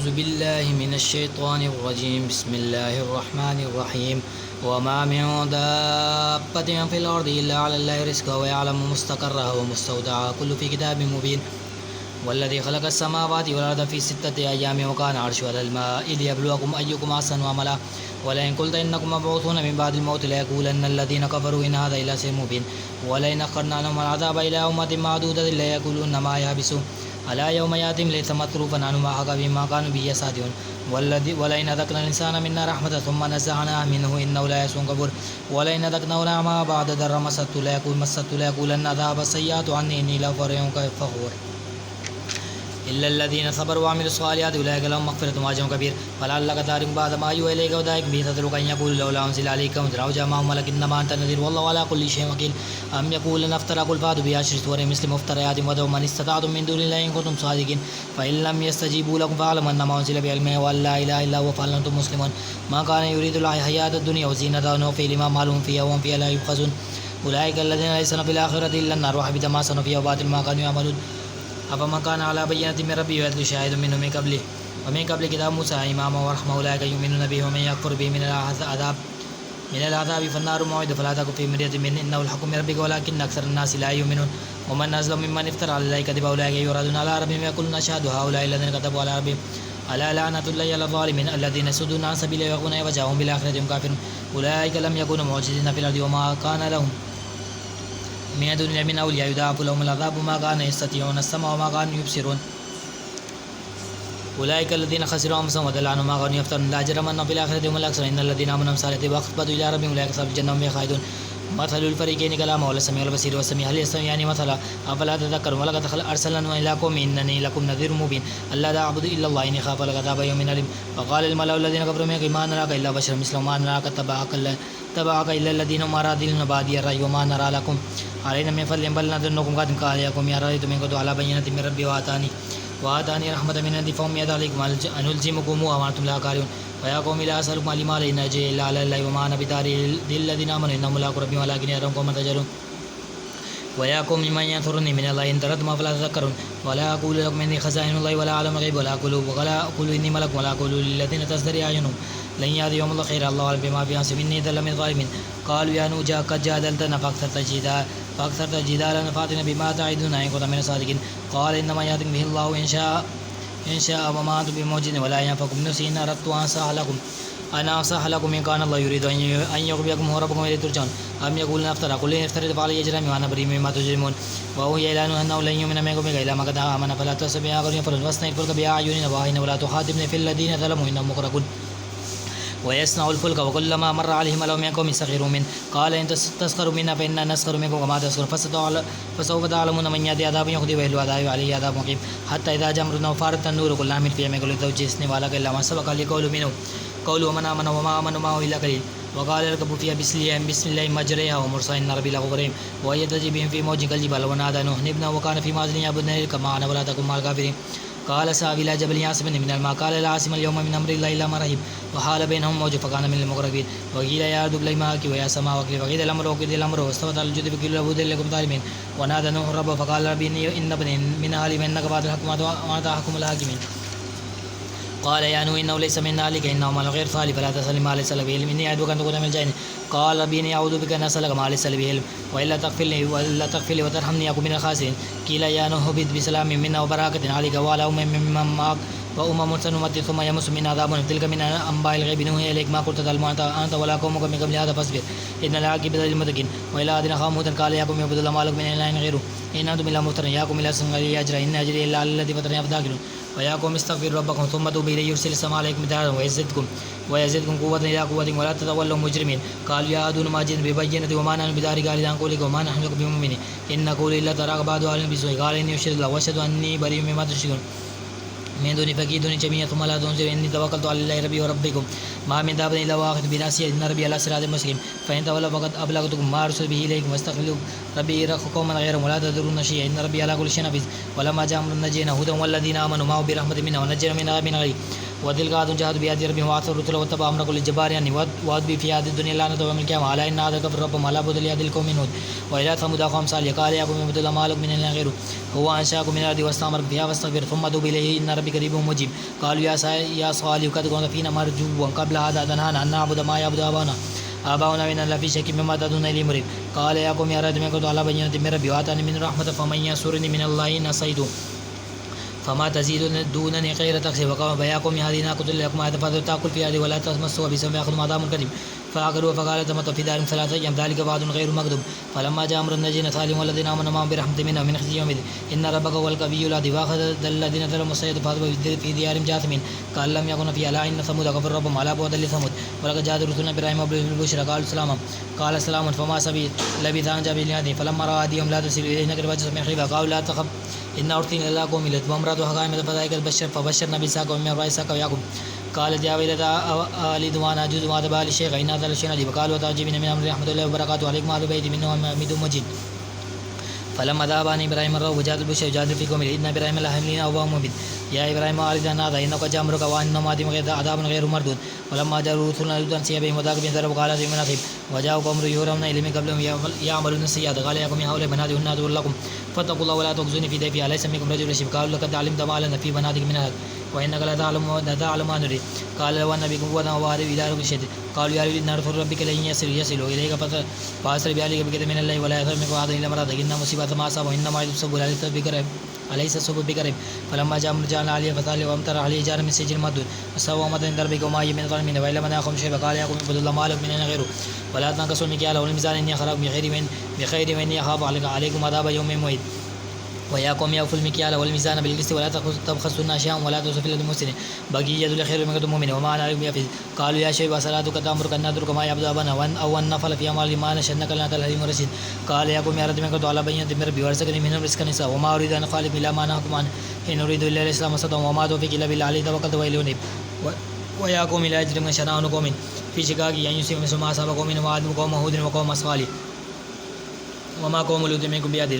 أعوذ بالله من الشيطان الرجيم. بسم الله الرحمن الرحيم. وما من دابة في الأرض إلا على الله رزقها ويعلم مستقرها ومستودعها كل في كتاب مبين. والذي خلق السماوات والأرض في 6 أيام وكان عرشه على الماء ليبلوكم أيكم أحسن عملا. ولئن قلت إنكم مبعوثون من بعد الموت ليقولن الذين كفروا إن هذا إلا سحر مبين. ولئن أخرنا عنهم العذاب إلى أمة معدودة ليقولون ما يحبسون ألا يوم يأتيهم ليس مصروفا عنهم ما حق بما كانوا به يستهزئون. ولئن أذقنا الإنسان منا رحمة ثم نزعناها منه إنه لا يئوس كفور. ولئن أذقناه نعماء بعد ضر مسته ليقولن ذهب السيئات عني إني لغفور فخور. إلا الذين صبروا وعملوا الصالحات أولئك لهم مغفرة وأجر كبير. فلعلك تارك بعد ما يوحى إليك وذلك به تترك أن يقول لولا أنزل عليك كنز أو جاء معه ملك إنما أنت نذير والله على كل شيء وكيل. أم يقولون افترى قل فأتوا بعشر سور مثل مفتريات وادعوا من استطعتم من دون الله إن كنتم صادقين. فإن لم يستجيبوا لكم فاعلموا أنما أنزل بعلمه وأن لا إله إلا هو فهل أنتم مسلمون. ما كان يريد الله الحياة الدنيا وزينتها ونوفي لما مالهم فيها وهم فيها لا يبخسون. أولئك الذين ليس في الآخرة إلا النار وحبط ما صنعوا فيها وباطل ما كانوا يعملون. أفمن كان على بينة من ربه ويتلو شاهد منه من قبله ومن قبل كتاب موسى إماما ورحمة أولئك يؤمنون به ومن يكفر به من العذاب فالنار موعد فلا تك في مرية منه إنه الحق من ربك ولكن أكثر الناس لا يؤمنون. ومن أظلم ممن افترى على الله كذبا أولئك يرادون على ربهم يقولون أشهد هؤلاء الذين كذبوا على ربهم ألا لعنة الله على الظالمين الذين يصدون عن سبيله ويقولون وجاههم بالآخرة هم كافرون. أولئك لم يكونوا معجزين في الأرض وما كان لهم من دون الله من أولياء يضاعف لهم العذاب ما كانوا يستطيعون السمع وما كانوا يبصرون. أولئك الذين خسروا أنفسهم وضل عنهم ما كانوا يفترون لا جرم أنهم في الآخرة هم الأخسرون إن الذين آمنوا وصالحوا وأخبتوا إلى ربهم أولئك أصحاب الجنة هم خالدون. مثل الفريقين كلاما ولا السميع والبصير والسميع هل يستويان مثلا أفلا تذكرون. ولقد أرسلنا إلى قوم إنني لكم نذير مبين ألا تعبدوا إلا الله إني أخاف عذاب يوم أليم. وقال الملأ الذين كفروا منهم ما نراك إلا بشرا مثلهم ما نراك اتبعك إلا الذين هم أراذلون بادي الرأي وما نرى لكم علينا من فضل بل نظنكم قد كاذبون يا رأيت من قد على بينة من ربي وآتاني رحمة من عندي فهم عليكم أن ألزمكموها وأنتم لا كارهون. ويا قوم لا أسألكم علما إن أجري إلا على الله وما أنا بطارد الذين آمنوا إنهم ملاقو ربهم ولكن يرون قوما تجهلون. ويا قوم من ينصرني من الله إن تردتم فلا تذكرون. ولا أقول لكم إني خزائن الله ولا أعلم الغيب ولا أقول إني ملك ولا أقول للذين تزدري أعينهم لن يأتي يوم الله خير الله أعلم بما في أنفسهم إني ذل من الظالمين. قالوا يا نوح قد جادلتنا فأكثرت جدالنا فأتنا بما تعدنا إن كنت من الصادقين. قال إنما يهديكم به الله إن شاء وما أنتم بموجدين ولا ينفعكم نفسي إن أردت أن أنصح لكم إن كان الله يريد أن يغويكم هو ربكم إليه ترجعون. أم يقولون افترى قل إن افتريت فعلي إجرامي وأنا بريء مما تجرمون. وأوحي إلى نوح أنه لن يؤمن من قومك إلا من قد آمن فلا تحسب بها قولا يفرون واصنع الفلك بأعيننا ووحينا ولا تخاطبني في الذين ظلموا إنهم مغرقون. ويصنع الفلك وكلما مر عليه ملأ من قومه سخروا منه قال إن تسخروا منا فإنا نسخر منكم وما تسخرون فسوف تعلمون من يأتي عذاب يخزيه ويحل عذاب عليه عذاب مقيم. حتى إذا جمرنا وفارت النور قلنا احمل فيها من كل زوج اثنين وأهلك إلا ما سبق لقول منه قول ومن آمن وما آمن معه إلا قليل. وقال اركبوا فيها بسم الله مجريها ومرساها إن ربي لغفور رحيم. وهي تجري بهم في موج كالجبال ونادى نوح ابنه وكان في معزل يا بني اركب معنا ولا تكن مع الكافرين. قال ساوي إلى جبل يعصمني من الماء قال لا عاصم اليوم من أمر الله إلا ما رحم وحال بينهم موج فكان من المغرقين. وقيل يا أرض ابلعي ماءك ويا سماء واقلعي وقيل الأمر وقيل الأمر واستوت على الجود فقيل له هودا لكم ظالمين. ونادى نوح ربه فقال ربي إن ابني من أهلي وإنك بعد الحكم وأنت أحكم الحاكمين. قال يا نوح إنه ليس من أهلك إنه عمل غير صالح فلا تسألني ما ليس لك به علم إني أدعوك أن تكون من الجاهلين. قال ربي إني أعوذ بك أن أسألك ما ليس لي به علم وإلا تغفر لي وترحمني أكن من الخاسرين. قيل يا نوح اهبط بسلام منا وبركة عليك وعلى ممن معك وأمم سنمطر ثم يمس من عذاب تلك من أنباء الغيب نوحي إليك ما قلت تعلم أنت ولا قومك من قبل هذا فاصبر إن العاقبة للمتقين. وإلى عاد أخاهم هودا قال يا قوم اعبدوا الله ما لكم من إله غيره إن أنتم إلا مفترون يا قوم لا تسألوني أجرا إن أجري إلا على الذي فطرني أفداكم. ويا قوم استغفروا ربكم ثم توبوا إليه يرسل السماء عليكم مدرارا ويزدكم قوة إلى قوة ولا تتولوا مجرمين. قالوا يا هود ما جئتنا ببينة وما نحن بدارك عن قولك وما نحن لك بمؤمنين إن نقول إلا تراك بعض أهل بسوء قال إني أشهد الله وأشهد أني بريء مما تشركون من دون فكيدوني جميعا ثم لا تنظر إني توكلت على الله ربي وربكم ما من دابة إلا واخذ بناصيته إن ربي على صراط مستقيم. فإن تولوا فقد أبلغتكم ما أرسل به إليكم واستغفروا ربي قوما غيرهم ولا تضرون شيئا إن ربي على كل شيء حفيظ. ولما جاء أمرنا نجينا هودا والذين آمنوا معه برحمة منا ونجينا من عذاب غليظ. وتلك عاد جهاد بآيات ربهم وآثروا الرسل واتبعوا أمر كل جبار يعني وأتبع في هذه الدنيا لعنة ويوم القيامة على إن هذا كفر ربهم على بد لهذه القوم من هود وإلى ثمود أخاهم صالح قال يا قوم اعبدوا الله ما لكم من إله غيره هو أنشأكم من الأرض واستعمركم فيها فاستغفر ثم توبوا إليه إن ربي قريب مجيب قالوا يا صالح قد كنت فينا مرجوا قبل هذا تنهانا أن نعبد ما يعبد آباؤنا وإننا لفي شك مما تدعون إليه مريب قال يا قوم يا رب من كنت على بينة من ربي وآتاني من رحمة فمن ينصرني من الله إن عصيت فما تزيدونني غير تقصير وقال يا قوم هذه ناقة لكم فتأكل في هذه ولا تمسوها بسوء فيأخذكم عذاب كريم فعقروا فقال تمتعوا في دارهم 3 أيام ذلك وعد غير مكذوب فلما جاء أمر نجينا سالم والذين آمنوا معهم برحمة منا ومن خزي يومئذ إن ربك هو القوي العزيز وأخذ الذين ظلموا الصيحة فأصبحوا في ديارهم جاثمين قال لم يكن في ألا إن ثمود كفروا ربهم على بعدا لثمود ولقد جاءت رسلنا إبراهيم بالبشرى قالوا سلاما قال سلام فما لبث أن جاء بالهدي فلما رأى أيديهم لا تصل إليه نكر وجه من خيفة قالوا لا تخف إن أرسلنا إلى قوم لوط وامرأته قائمة فذلك البشر فبشرنا بإسحاق ومن وراء إسحاق ويعقوب قالت يا ويلتى ألد وأنا أجوز وهذا بالي الشيخ إن هذا لشيء عجيب قالوا وتعجبين من أمر رحمة الله وبركاته عليكم أهل بيت منه حميد مجيد فلما ذهب عن إبراهيم الروع وجاءت البشر يجادل في قومه إن إبراهيم لحملين أواه مبين يا إبراهيم أعرض عن هذا إنك جاء أمرك وأن مادم عذاب غير مردود ولما جاء رسلنا لوطا سيئ بهم وذاق بهم ضرب قال في مناخب وجاءوا قوم يهرمون إليهم قبلهم يعملون السيئات قال يا قوم هؤلاء بناتي عدو لكم فاتقوا الله ولا تخزوني في ضيفي أليس منكم رجل رشيد قالوا لقد علمت ما لنا في بناتك من أحد وإنك لا تعلم ما نريد قال لو أن بكم قوة وأهل إلى ركن شديد قالوا يا رب إن رسول ربك لن يصلوا إليك فأسر بأهلك بكثير من الليل ولا يأثر منكم أحد إلا امرأتك إن مصيبة ما أصابه إنما يصب أليس الصبح بقريب فلما جاء رجعنا عليه فثالث وأمطر عليه جار من سجل مدود وسوى مدن دربك وما من ظلمين وإلا من أخم شيء فقال يا قوم اعبدوا الله ما لكم من إله غيره ولا تنقصوا المكيال والميزان إني أخاف بخير وإني أخاف عليكم عذاب يوم محيط ويا قوم أوفوا المكيال والميزان بالقسط ولا تبخسوا الناس أشياءهم ولا تسرفوا في الأرض مفسدين بقية الخير من كتب مؤمن وما أنا عليكم بحفيظ قالوا يا شيخ صلاتك تأمرك أن نترك ما يعبد آباؤنا أو أن نفعل في أموالهم ما نشأنك لنا الحليم الرشيد قال يا قوم يا رب من كنت على بينة من ربي وارزقني منهم رزقا حسنا وما أريد أن أخالف إلا ما نهاكم عنه إن أريد إلا الإسلام استطعت وما توفيقي إلا بالله عليه توكلت وإليه أنيب ويا قوم لا يجرمن شنآن قوم في شقاق أن يصيبوا مثل ما أصاب قوم وعاد وقوم هود وقوم صالح وما قوم لوط منكم بهذه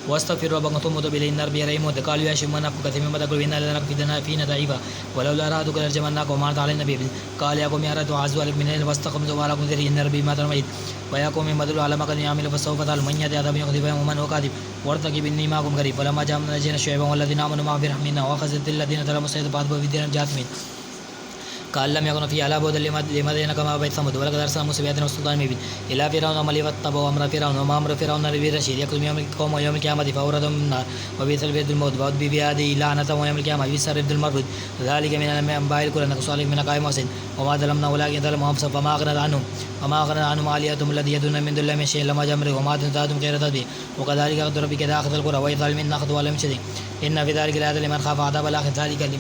واستغفر ربكم ثم توبوا إليه إن ربي رحيم ودود قالوا يا شيخ ما نفقه كثير مما تقول إنا لنراك فينا ضعيفا ولولا رأتك لرجمناك وما أنت على النبي قال يا قوم يا رب أعزوا عليكم من الليل واستقمتوا وعلىكم ذري إن ربي ما ترميد ويا قوم مدلوا على ما قد يعمل فسوف تعلمون من يأتي عذاب يخزيه ومن هو كاذب وارتقب إني معكم قريب فلما جاء من نجينا شعيبا والذين آمنوا معه برحمنا وأخذت الذين ظلموا الصيحة فأصبحوا في ديارهم جاثمين قال لم يكن في على بعد لمدين كما بيت ثمود ولقد أرسلنا موسى بآياتنا وسلطان مبين إلى فرعون وملئه فاتبعوا أمر فرعون وما أمر فرعون ربي رشيد يقتل يوم القوم ويوم القيامة فأوردهم من النار وبئس الورد الموت وأتبع بهذه لعنة ويوم القيامة بئس الرد المردود ذلك من أنباء القرى نقص عليك من قائم وسن وما ظلمنا ولكن ظلموا أنفسهم فما أغنت عنهم آلهتهم التي يدعون من دون الله من شيء لما جاء أمره وما زادهم غير تتبيع وكذلك أخذ ربك إذا أخذ القرى وإذ ظالمين أخذ ولم شديد إن في ذلك لآيات لمن خاف عذاب الآخرة ذلك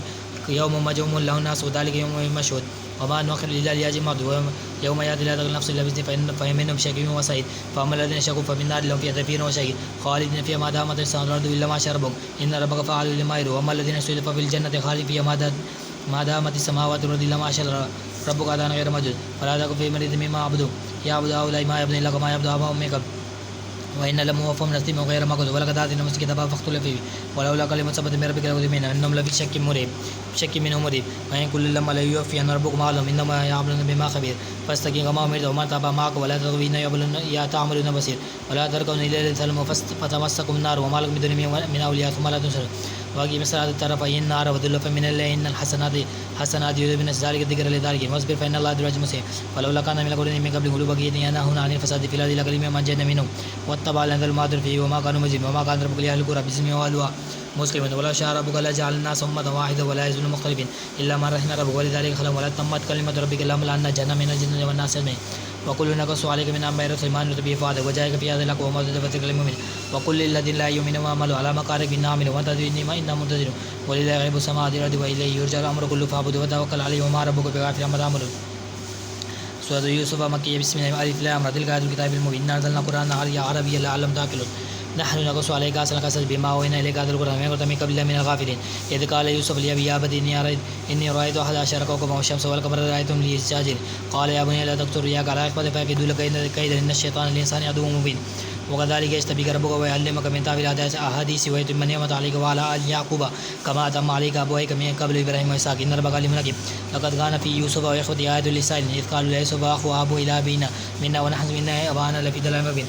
يوم مجموع له الناس وذلك يوم مشهود وما نؤخر إلا لأجل موعد يوم يأتي لا تغل نفس إلا بإذنه فمنهم شقي وسعيد فأما الذين شقوا ففي النار لهم فيها زفير وشهيق خالدين فيها ما دامت السماوات والأرض إلا ما شاء ربك إن ربك فعال لما يريد وأما الذين استضعفوا ففي الجنة خالدين فيها ما دامت السماوات والأرض إلا ما شاء ربك عطاء غير مجدود فلا تكن في مريض مما يعبد هؤلاء ما يعبدون إلا كما يعبد آباؤهم من قبل وإن لموفهم نصيبهم غير مقدور ولقد آتينا موسى كتابا فاختلف فيه ولولا كلمة سبقت من ربك لقضي بينهم إنهم لفي شك منه مريب وإن كل لما لا يوفي أن ربكم أعلم إنما يعملون بما خبير فاستقم كما أمرت وما تابع معك ولا تطغوا إنه تعملون بصير ولا تركون إلى الظلم فتمسكم النار وما لكم بدون من أولياء ثم لا تنصرون وأقيم الصلاة الطرفي النار وذل من الليل إن الحسنات يذهبن ذلك الذكر لذلك واصبر فإن الله ذو الأجر المسيء ولولا كان من القرون من قبل قلوب بقية ينهون عن الفساد في الأرض لكلمة من جن منهم واتبع الأنذر المعذور فيه وما كانوا مجرمين وما كان ربك لأهل القرى باسمه وأهلها مسلمين ولو شاء ربك لجعل الناس أمة واحدة ولا يزالون مختلفين إلا ما رحم ربك ولذلك خلقهم ولا تمت كلمة ربك لأملأن جهنم من الجنة والناس أجمعين وكل نقص عليك من أنباء الرسل ما نرد به فؤادك وجاءك في هذا الحق وما تدفت المؤمن وكل للذين لا يؤمنون وعملوا على مكارك إنا عملوا وانتظروا إنما إنا منتظرون ولله غيب السماوات والأرض وإليه يرجع الأمر كله فاعبده وتوكل عليه وما ربك بغافل عما تعملون سورة يوسف مكية بسم الله ألف لام را تلك آيات الكتاب المبين إنا أنزلنا القرآن عربيا لعلكم تعقلون نحن نقص عليك أحسن القصص بما أوحينا إليك هذا القرآن وما كنت من قبله من الغافلين إذ قال يوسف لأبيه يا أبت إني رأيت 11 كوكبا والشمس والقمر رأيتهم لي ساجدين قال يا بني لا تقتلوا رؤياك على إخوتك فيكيدوا لك كيدا إن الشيطان للإنسان عدو مبين وكذلك يجتبيك ربك ويعلمك من تأويل الأحاديث ويتم نعمته عليك وعلى آل يعقوب كما أتم عليك أبويك من قبل إبراهيم وإسحاق إن ربك عليم حكيم لقد كان في يوسف وإخوته آيات للسائلين إذ قالوا ليوسف أخوه أبو إلى أبينا منا ونحن منا أبانا لفي ضلال مبين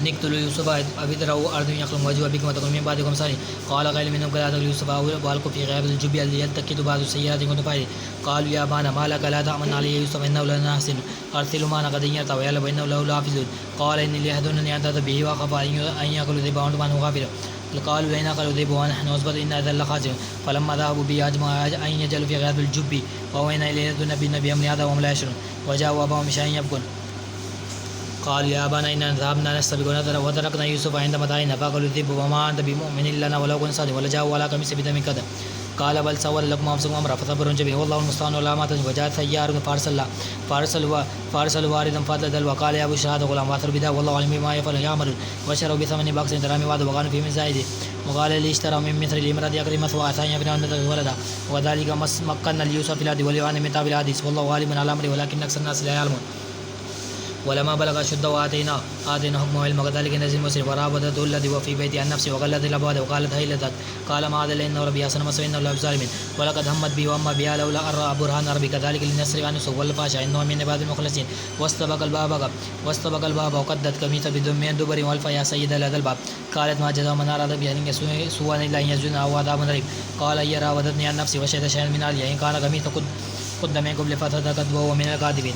نقتل يوسف أبدره أرض يخلم وجهه بكم وتكون من بعدكم صالحين قال قائل منهم لا تقتلوا يوسف وألقوا في غيابة الجب ليلتقط بعض السيئات كنتم فاعلين قالوا يا أبانا ما لك لا تأمن علي يوسف إنه لنا أحسن أرسل معنا غدا يرتع ويعلم إنه له لحافظون قال إني ليحزنني أن تذهب به وأخاف أن يأكل الذئب وأنتم عنه غافلون قالوا لئن أكلوا الذئب ونحن عصبة إنا إذا لخاسرون فلما ذهبوا به أجمعوا أن يجعلوا في غيابة الجب وأوحينا إليه نبي أمر هذا وهم لا يشعرون وجاءوا أباهم بشيء يبكون قال يا أبانا إنا ذهبنا نستبق ونذر وتركنا يوسف عند متاعنا فأكلوا الذئب وما أنت بمؤمن لنا ولو كنت صادقا ولجاءوا على قميص بدم كذب قال بل سولت لكم أنفسكم أمرا فصبر جميل والله المستعان على ما تصفون وجاءت سيارة فأرسل واردا فأدلج وقال يا بشرى هذا غلام وأثر بدا والله عليم بما يعملون وشروا بثمن بخس دراهم وعد وكانوا فيه من زائده وقال لي اشترى من مصر لامرأة أكرم مثوى أثانيا في نعمة ولدا وذلك مكنا ليوسف في الأرض وليعلم من تأويل الحديث والله غالب على أمره ولكن أكثر الناس لا يعلمون ولما بلغ أشده وآتيناه حكما وعلما كذلك نجزي المحسنين وراودته الذي هو في بيته عن نفسه وغلظت الأبواب وقالت هيت لك قال معاذ الله إنه ربي أحسن مثواي إنه لا يحب الظالمين ولقد همت به وهم بها لولا أن رأى برهان ربي كذلك لنصرف عنه السوء والفحشاء إنه من عباد المخلصين واستبق الباب وقدت قميصه بدم من دبر والف يا سيد هذا الباب قالت ما جزاء من أراد بأهله سوءا إلا أن يسجن أو عذاب أليم قال هي راودتني عن نفسي وشهد شيئا من أهلها إن كان قميصه قد من قبل فصدقت وهو من الكاذبين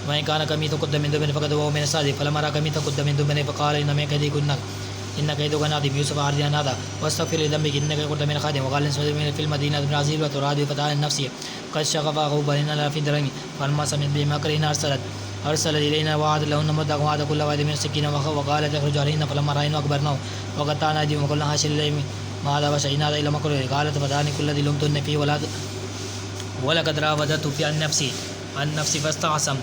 وإن كان قميصه قد من دبر فقد هو من الصادق فلما رأى قميصه قد من دبر فقال إنما كيدكن إن كيدك عظيم يوسف أرضنا هذا واستغفر لذنبك إنك كنت من الخادم وقال نسوة في المدينة برازيل وتراد فتاة النفس قد شغف أخوه بلنا لا في درهم فلما سمعت بمكرهن أرسل إلينا وعد لهن مدة وعد كل واحد من السكين وقالت اخرج علينا فلما رأينا أكبرناه وقطعنا أيديهم وقلنا حاشا لله ما هذا بشر إن هذا إلا مكروه قالت فدعني كل ذي لمتن فيه ولقد راودته في عن نفسي فاستعصم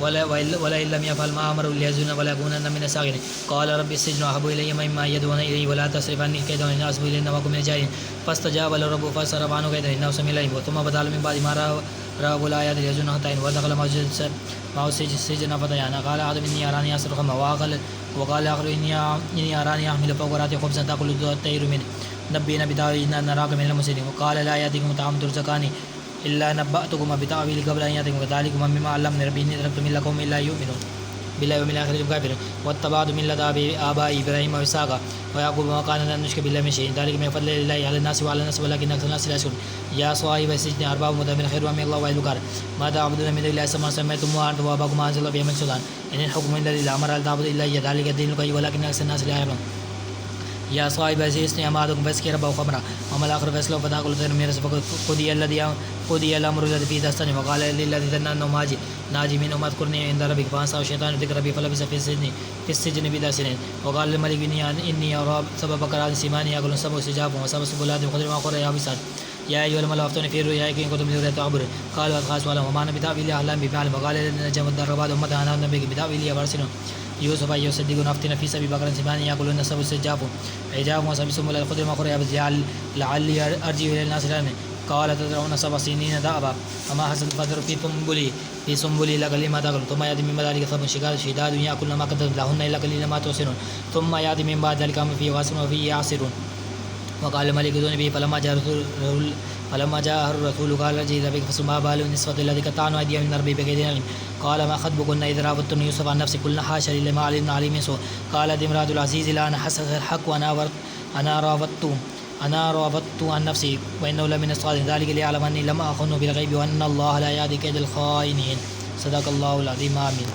ولئن لم يفعل ما أمره ليزن ولا يكونن من الساخرين قال رب السجن أحب إلي مما يدعون إليه ولا تصرف عني كيدهن إني أصب إليهن وأكن من الجاهلين فاستجاب له ربه فصرف عنه كيدهن إنه سميع عليم ثم بدا من بعد ما رأوا الآيات ليزن حتى ودخل معه السجن فتيان قال أحد إني أراني أسر خمرا وقال آخر إني أراني أحمل فوق رأسي خبزا تأكل الطير منه نبئنا بتأويله إنا نراك من المرسلين وقال لا يأتيكم طعام ترزقانه إلا نبأتكم بتأويله قبل أن يأتيكم كذلك مما علمني ربي إني تركت ملة قوم لا يؤمنون بالله واليوم الآخر هم كافرون واتبعت ملة آبائي إبراهيم وإسحاق ويعقوب وما كان أن نشرك بالله من شيء ذلك من فضل الله على الناس وعلى الناس ولكن أكثر الناس لا يشكرون يا صاحب السجن أرباب متقين خير من الله وإلى الكار ما تعبدون من دون الله ما سميتم وأنتم وآباؤكم ما أنزل الله من سلطان إن الحكم إلا لله أمر أن تعبدوا إلا إياه ذلك الدين القيم ولكن أكثر الناس لا يعلمون يا صاحب السجن أمادكم فاسكي ربه خمرا وما الآخر فاسلوا فتأكلوا طير من رزق قضي الأمر الذي فيه تستني وقال للذي ظن أنه ناجي منهم اذكرني عند ربك فأنساه الشيطان ذكر ربي فلبث في السجن بضع سنين وقال للملك إني أرى سبب بقرات سمان يأكل سبع سجاب وسبع سبلات وخضر وأخرى يابسات يا أيها الملأ أفتوني في رؤياي إن كنتم لتريدون تعبرون قالوا أدخاس ولهم وما أنا بتأويل أحلام بمعلم وقال الذين نجوا الدار بعد أمتها أنا نبيك بتأويل فارسلون يوسف أيها الصديق أفتنا في سبيل بقرة سمان يأكلون سبع سجاب عجاب وسبع سبلات وخضر وأخرى يابسات لعلي أرجع إلى الناس لأني قال تدرون 7 سنين دأبا فما حصل القدر في سنبلي لقليل ما تأكل ثم يأتي من بعد ذلك سبع شداد يأكلن ما قدرت لهن إلا قليلا ما توسنون ثم يأتي من بعد ذلك أمر فيه واسع وفيه يعصرون وقال الملك ائتوني به فلما جاء الرسول قال جئت بك فما بال النسوة الذي قطعن أيديهن من ربي بكيدهن قال ما خطبكن إذ راودتن يوسف عن نفسه قلنا حاشا لله ما علمنا عليه من سوء قالت امرأة العزيز لا أنا حسس الحق أنا راودت عن نفسي وإنه لمن الصادقين ذلك ليعلم أني لم أخن بالغيب وأن الله لا يهدي كيد الخائنين صدق الله العظيم آمين